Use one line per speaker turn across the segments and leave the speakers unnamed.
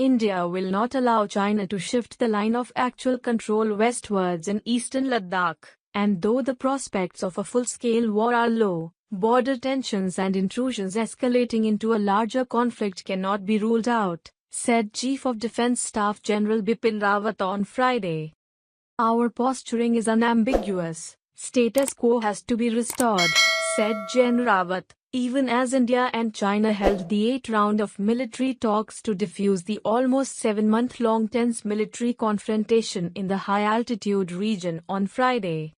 India will not allow China to shift the line of actual control westwards in eastern Ladakh, and though the prospects of a full-scale war are low, border tensions and intrusions escalating into a larger conflict cannot be ruled out, said Chief of Defence Staff General Bipin Rawat on Friday. Our posturing is unambiguous. Status quo has to be restored, said General Rawat, even as India and China held the 8th round of military talks to defuse the almost 7-month-long tense military confrontation in the high-altitude region on Friday.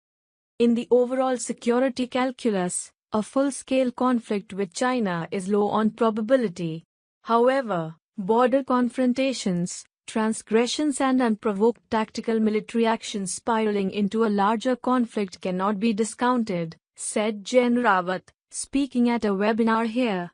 In the overall security calculus, a full-scale conflict with China is low on probability. However, border confrontations, transgressions and unprovoked tactical military actions spiraling into a larger conflict cannot be discounted, said General Rawat, speaking at a webinar here.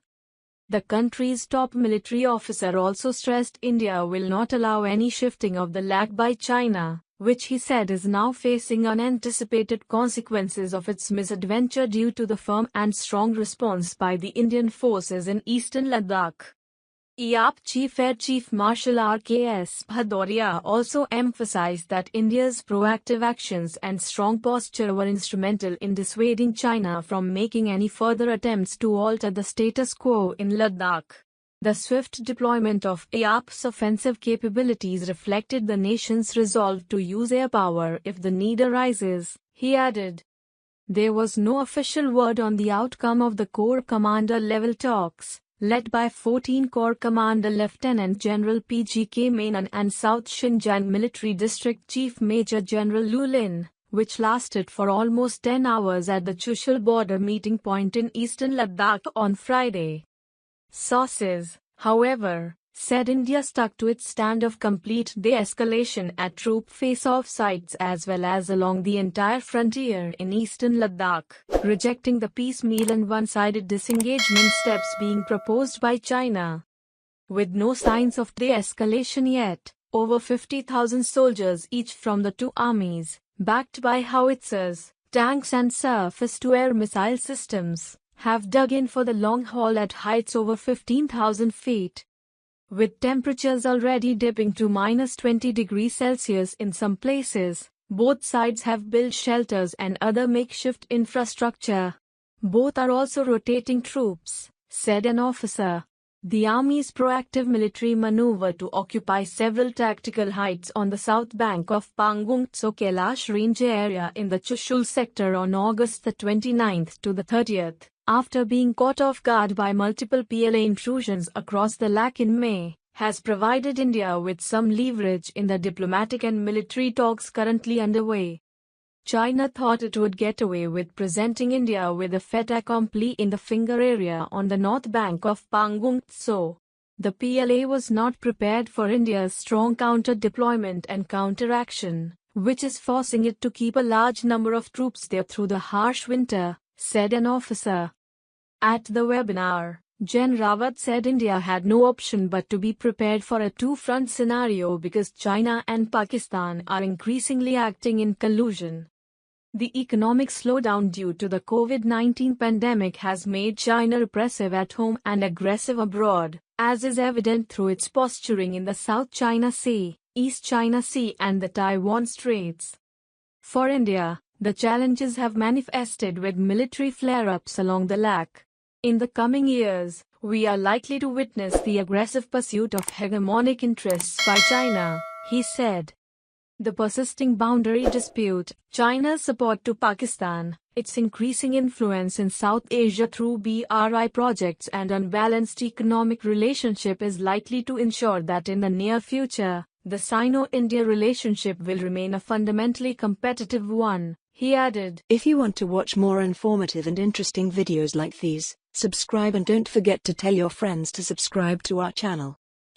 The country's top military officer also stressed India will not allow any shifting of the LAC by China, which he said is now facing unanticipated consequences of its misadventure due to the firm and strong response by the Indian forces in eastern Ladakh. LAC Chief Air Chief Marshal R.K.S. Bhadauria also emphasized that India's proactive actions and strong posture were instrumental in dissuading China from making any further attempts to alter the status quo in Ladakh. The swift deployment of LAC's offensive capabilities reflected the nation's resolve to use air power if the need arises, he added. There was no official word on the outcome of the Corps Commander-level talks, led by 14 Corps Commander Lieutenant General P.G.K. Menon and South Xinjiang Military District Chief Major General Lu Lin, which lasted for almost 10 hours at the Chushul border meeting point in eastern Ladakh on Friday. Sources, however, said India stuck to its stand of complete de-escalation at troop face-off sites as well as along the entire frontier in eastern Ladakh, rejecting the piecemeal and one-sided disengagement steps being proposed by China. With no signs of de-escalation yet, over 50,000 soldiers each from the two armies, backed by howitzers, tanks and surface-to-air missile systems, have dug in for the long haul at heights over 15,000 feet. With temperatures already dipping to -20 degrees Celsius in some places, both sides have built shelters and other makeshift infrastructure. Both are also rotating troops, said an officer. The Army's proactive military maneuver to occupy several tactical heights on the south bank of Pangong Tso Kailash Range area in the Chushul sector on August the 29th to the 30th. After being caught off guard by multiple PLA intrusions across the LAC in May, has provided India with some leverage in the diplomatic and military talks currently underway. China thought it would get away with presenting India with a fait accompli in the finger area on the north bank of Pangong Tso. The PLA was not prepared for India's strong counter-deployment and counter-action, which is forcing it to keep a large number of troops there through the harsh winter, said an officer. At the webinar, General Rawat said India had no option but to be prepared for a two-front scenario because China and Pakistan are increasingly acting in collusion. The economic slowdown due to the COVID-19 pandemic has made China repressive at home and aggressive abroad, as is evident through its posturing in the South China Sea, East China Sea and the Taiwan Straits. For India, the challenges have manifested with military flare-ups along the LAC. In the coming years, we are likely to witness the aggressive pursuit of hegemonic interests by China, he said. The persisting boundary dispute, China's support to Pakistan, its increasing influence in South Asia through BRI projects and unbalanced economic relationship is likely to ensure that in the near future, the Sino-India relationship will remain a fundamentally competitive one, he added.
If you want to watch more informative and interesting videos like these, subscribe and don't forget to tell your friends to subscribe to our channel.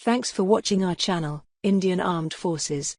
Thanks for watching our channel, Indian Armed Forces.